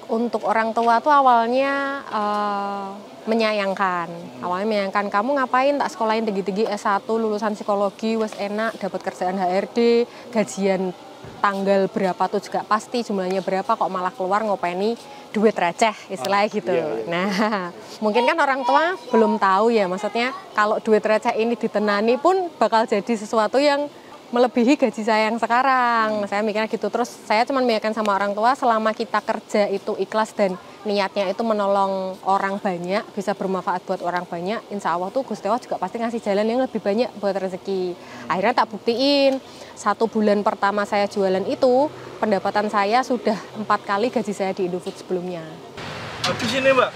Untuk orang tua tuh awalnya menyayangkan. Awalnya menyayangkan, kamu ngapain tak sekolahin tinggi-tinggi S1, lulusan psikologi, wes enak, dapat kerjaan HRD, gajian tanggal berapa tuh juga pasti, jumlahnya berapa, kok malah keluar ngopeni duit receh, istilahnya gitu. Iya. Nah, mungkin kan orang tua belum tahu ya, maksudnya kalau duit receh ini ditenani pun bakal jadi sesuatu yang melebihi gaji saya yang sekarang. Saya mikirnya gitu. Terus saya cuma mengingatkan sama orang tua, selama kita kerja itu ikhlas dan niatnya itu menolong orang banyak, bisa bermanfaat buat orang banyak, insya Allah tuh Gusti Allah juga pasti ngasih jalan yang lebih banyak buat rezeki. Akhirnya tak buktiin, 1 bulan pertama saya jualan itu, pendapatan saya sudah 4 kali gaji saya di Indofood sebelumnya. Habis ini Mbak?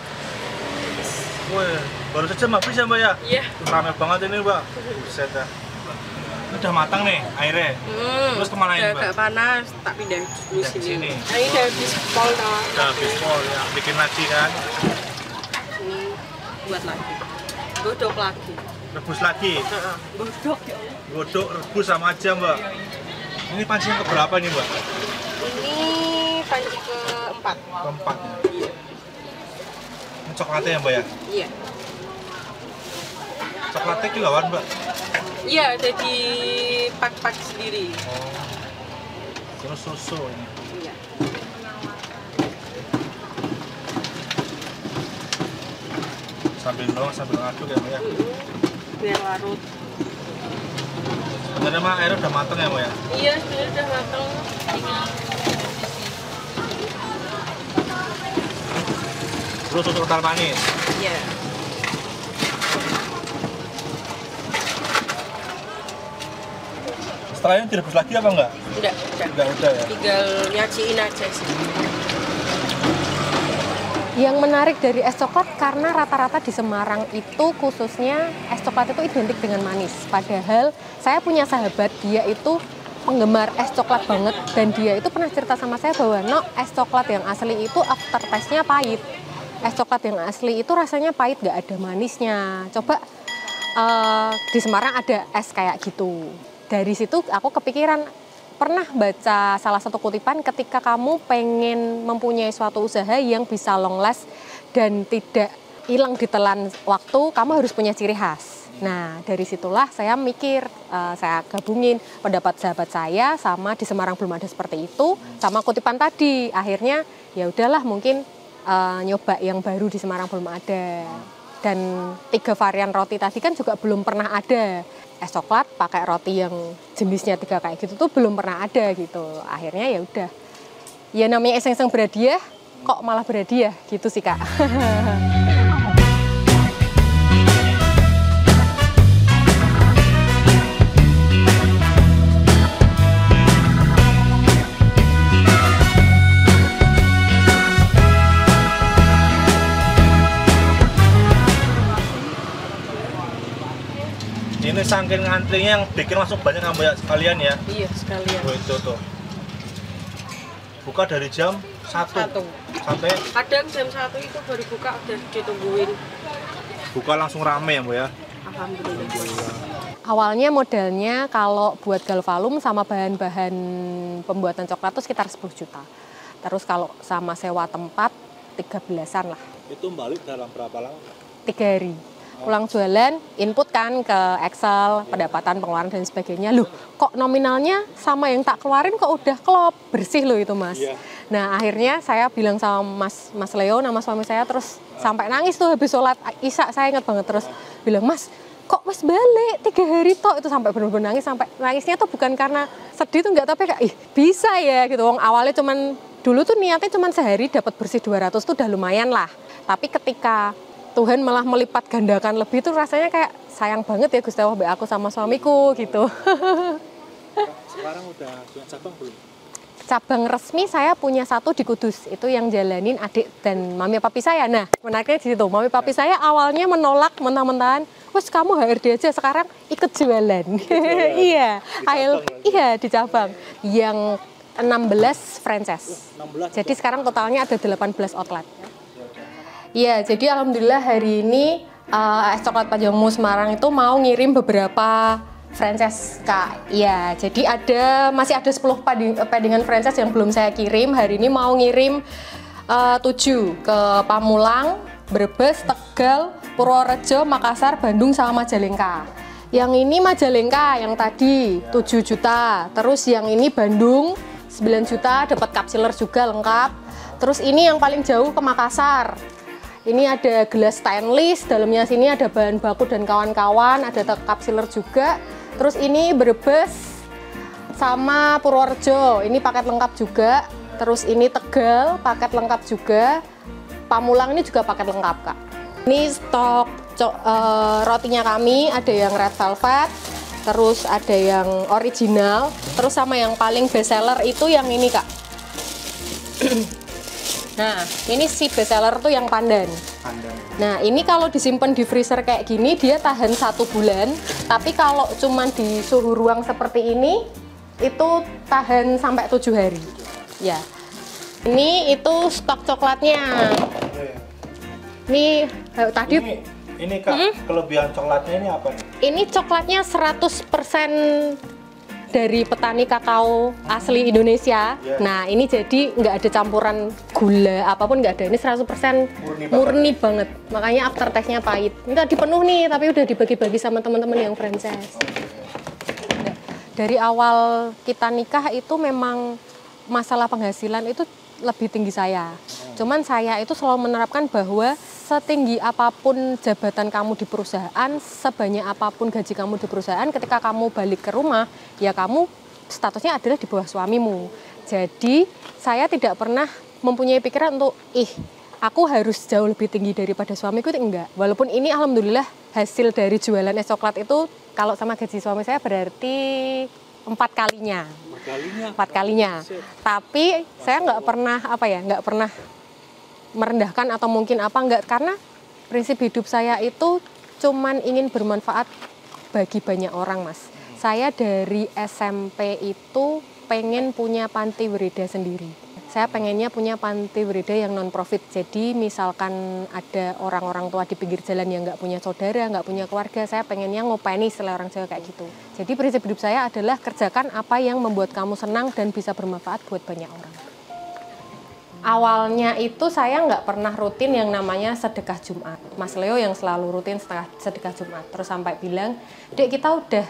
Wih, baru saja habis ya Mbak ya? Iya. Rame banget ini Mbak. Buset dah. Ini udah matang nih airnya. Terus kemana ini Mbak? Agak panas, tak pindah dulu sini. Sini. Nah, ini udah habis pol tau. Udah habis pol ya, bikin lagi kan? Ini buat lagi. Godok lagi. Rebus lagi. Godok ya. Godok, rebus sama aja Mbak. Ini panci yang keberapa nih Mbak? Ini panci keempat. Keempat ya? Iya. Ini coklatnya ya Mbak ya? Iya. Coklatnya kilauan Mbak? Iya, ada di pak-pak sendiri. Oh. Terus susu ini. Iya. Sambil ngaduk ya Mbak ya? Biar larut. Sebenarnya mah airnya udah mateng ya Mbak ya? Iya, sebenarnya udah matang. Tinggal Terus susu kental manis? Iya. Setelah ini direbus lagi apa enggak? Udah ya? Tinggal nyaciin aja sih. Yang menarik dari es coklat karena rata-rata di Semarang itu khususnya es coklat itu identik dengan manis. Padahal saya punya sahabat, dia itu penggemar es coklat banget dan dia itu pernah cerita sama saya bahwa es coklat yang asli itu aftertaste-nya pahit. Es coklat yang asli itu rasanya pahit, nggak ada manisnya. Coba di Semarang ada es kayak gitu. Dari situ aku kepikiran, pernah baca salah satu kutipan, ketika kamu pengen mempunyai suatu usaha yang bisa long last dan tidak hilang ditelan waktu, kamu harus punya ciri khas. Nah, dari situlah saya mikir, saya gabungin pendapat sahabat saya sama di Semarang belum ada seperti itu, sama kutipan tadi. Akhirnya ya udahlah, mungkin nyoba yang baru di Semarang belum ada. Dan 3 varian roti tadi kan juga belum pernah ada. Es coklat pakai roti yang jenisnya 3 kayak gitu tuh belum pernah ada gitu. Akhirnya ya udah. Ya namanya iseng-iseng berhadiah, kok malah berhadiah gitu sih Kak. Ini saking ngantrinya yang bikin langsung banyak Mbak ya, sekalian ya? Iya, sekalian. Oh, itu tuh. Buka dari jam 1 sampai Kadang jam 1 itu baru buka, udah ditungguin. buka langsung rame ya Mbak ya? Alhamdulillah. Awalnya modalnya kalau buat galvalum sama bahan-bahan pembuatan coklat itu sekitar 10 juta. Terus kalau sama sewa tempat 13-an lah. Itu balik dalam berapa lama? 3 hari. Pulang jualan, input kan ke Excel, pendapatan, pengeluaran dan sebagainya. Loh, kok nominalnya sama yang tak keluarin kok udah klop, bersih loh itu Mas. Iya. Nah akhirnya saya bilang sama Mas Leo, nama suami saya, terus sampai nangis tuh habis sholat Isya, saya ingat banget, terus bilang, Mas kok Mas balik 3 hari toh, itu sampai benar-benar nangis, sampai nangisnya tuh bukan karena sedih tuh enggak, tapi kayak bisa ya gitu. Wong awalnya cuman, dulu tuh niatnya cuman sehari dapat bersih 200 tuh udah lumayan lah. Tapi ketika Tuhan malah melipat gandakan lebih, tuh rasanya kayak sayang banget ya Gusti Allah, aku sama suamiku gitu. Sekarang udah punya cabang belum? Cabang resmi saya punya 1 di Kudus, itu yang jalanin adik dan mami papi saya. Nah, menariknya di situ, mami papi saya awalnya menolak mentah-mentahan, wes kamu HRD aja, sekarang ikut jualan. Iya, iya di cabang yang 16 franchise. 16. Jadi sekarang totalnya ada 18 outlet. Iya, jadi alhamdulillah hari ini es coklat Pajangmu Semarang itu mau ngirim beberapa franchise Kak. Iya, jadi masih ada 10 paddingan franchise yang belum saya kirim. Hari ini mau ngirim 7 ke Pamulang, Brebes, Tegal, Purworejo, Makassar, Bandung, sama Majalengka. Yang ini Majalengka yang tadi 7 juta. Terus yang ini Bandung 9 juta, dapat kapsiler juga lengkap. Terus ini yang paling jauh ke Makassar. Ini ada gelas stainless, dalamnya sini ada bahan baku dan kawan-kawan, ada kapsiler juga. Terus ini Brebes sama Purworejo, ini paket lengkap juga. Terus ini Tegal, paket lengkap juga. Pamulang ini juga paket lengkap, Kak. Ini stok rotinya kami, ada yang red velvet, terus ada yang original, terus sama yang paling best seller itu yang ini, Kak. Nah, ini si best seller tuh yang pandan. Nah, ini kalau disimpan di freezer kayak gini, dia tahan 1 bulan. Tapi kalau cuman di suhu ruang seperti ini, itu tahan sampai 7 hari. Ya, ini itu stok coklatnya. Ini tadi. Ini Kak, kelebihan coklatnya ini apa nih? Ini coklatnya 100% dari petani kakao asli Indonesia. Nah, ini jadi nggak ada campuran gula apapun, nggak ada. Ini 100% murni banget. Makanya aftertaste-nya pahit. Ini tadi penuh nih, tapi udah dibagi-bagi sama teman-teman yang franchise. Dari awal kita nikah itu memang masalah penghasilan itu lebih tinggi saya. Cuman saya itu selalu menerapkan bahwa setinggi apapun jabatan kamu di perusahaan, sebanyak apapun gaji kamu di perusahaan, ketika kamu balik ke rumah, ya kamu statusnya adalah di bawah suamimu. Jadi saya tidak pernah mempunyai pikiran untuk, aku harus jauh lebih tinggi daripada suamiku, itu enggak. Walaupun ini alhamdulillah hasil dari jualan es coklat itu, kalau sama gaji suami saya berarti 4 kalinya. 4 kalinya. Tapi saya nggak pernah merendahkan atau mungkin enggak, karena prinsip hidup saya itu cuman ingin bermanfaat bagi banyak orang, Mas. Saya dari SMP itu pengen punya panti wirida sendiri. Saya pengennya punya panti wirida yang non-profit. Jadi misalkan ada orang-orang tua di pinggir jalan yang nggak punya saudara, nggak punya keluarga, saya pengennya ngopeni istilah orang Jawa kayak gitu. Jadi prinsip hidup saya adalah kerjakan apa yang membuat kamu senang dan bisa bermanfaat buat banyak orang. Awalnya itu saya nggak pernah rutin yang namanya sedekah Jumat. Mas Leo yang selalu rutin sedekah Jumat. Terus sampai bilang, Dek, kita udah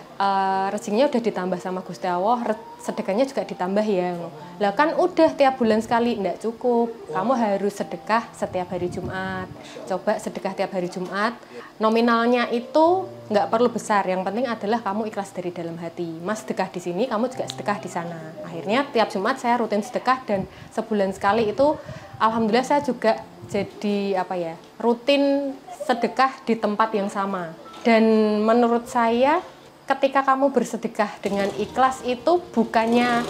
rezekinya udah ditambah sama Gusti Allah, sedekahnya juga ditambah ya. Lah kan udah tiap bulan sekali, nggak cukup. Kamu harus sedekah setiap hari Jumat. Coba sedekah tiap hari Jumat. Nominalnya itu nggak perlu besar, yang penting adalah kamu ikhlas dari dalam hati. Mas sedekah di sini, kamu juga sedekah di sana. Akhirnya tiap Jumat saya rutin sedekah, dan sebulan sekali itu alhamdulillah saya juga jadi rutin sedekah di tempat yang sama. Dan menurut saya ketika kamu bersedekah dengan ikhlas itu bukannya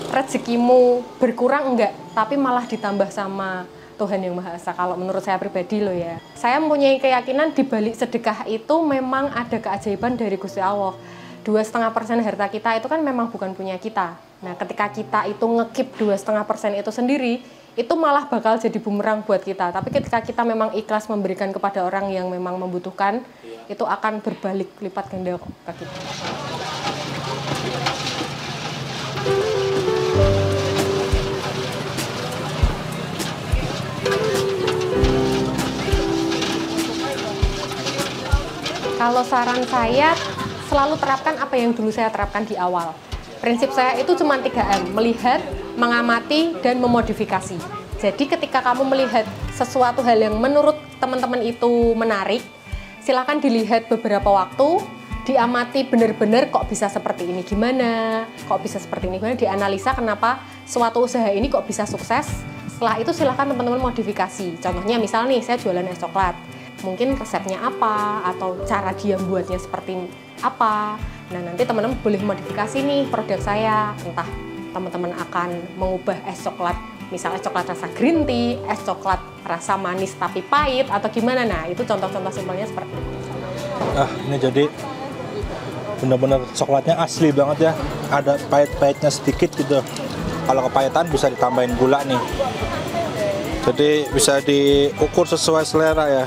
rezekimu berkurang, enggak, tapi malah ditambah sama Tuhan Yang Maha Esa. Kalau menurut saya pribadi loh ya. Saya mempunyai keyakinan di balik sedekah itu memang ada keajaiban dari Gusti Allah. 2,5% harta kita itu kan memang bukan punya kita. Nah, ketika kita itu ngekip 2,5% itu sendiri, itu malah bakal jadi bumerang buat kita. Tapi ketika kita memang ikhlas memberikan kepada orang yang memang membutuhkan, itu akan berbalik lipat ganda ke kita. Kalau saran saya, selalu terapkan apa yang dulu saya terapkan di awal. Prinsip saya itu cuma 3M, melihat, mengamati, dan memodifikasi. Jadi ketika kamu melihat sesuatu hal yang menurut teman-teman itu menarik, silakan dilihat beberapa waktu, diamati benar-benar kok bisa seperti ini gimana, kok bisa seperti ini gimana, dianalisa kenapa suatu usaha ini kok bisa sukses. Setelah itu silakan teman-teman modifikasi. Contohnya misal nih, saya jualan es coklat. Mungkin resepnya apa, atau cara dia buatnya seperti apa. Nah, nanti teman-teman boleh modifikasi nih produk saya. Entah teman-teman akan mengubah es coklat, misalnya coklat rasa green tea, es coklat rasa manis tapi pahit, atau gimana. Nah, itu contoh-contoh simpelnya seperti itu. Ini jadi benar-benar coklatnya asli banget ya. Ada pahit-pahitnya sedikit gitu. Kalau kepahitan bisa ditambahin gula nih. Jadi bisa diukur sesuai selera ya.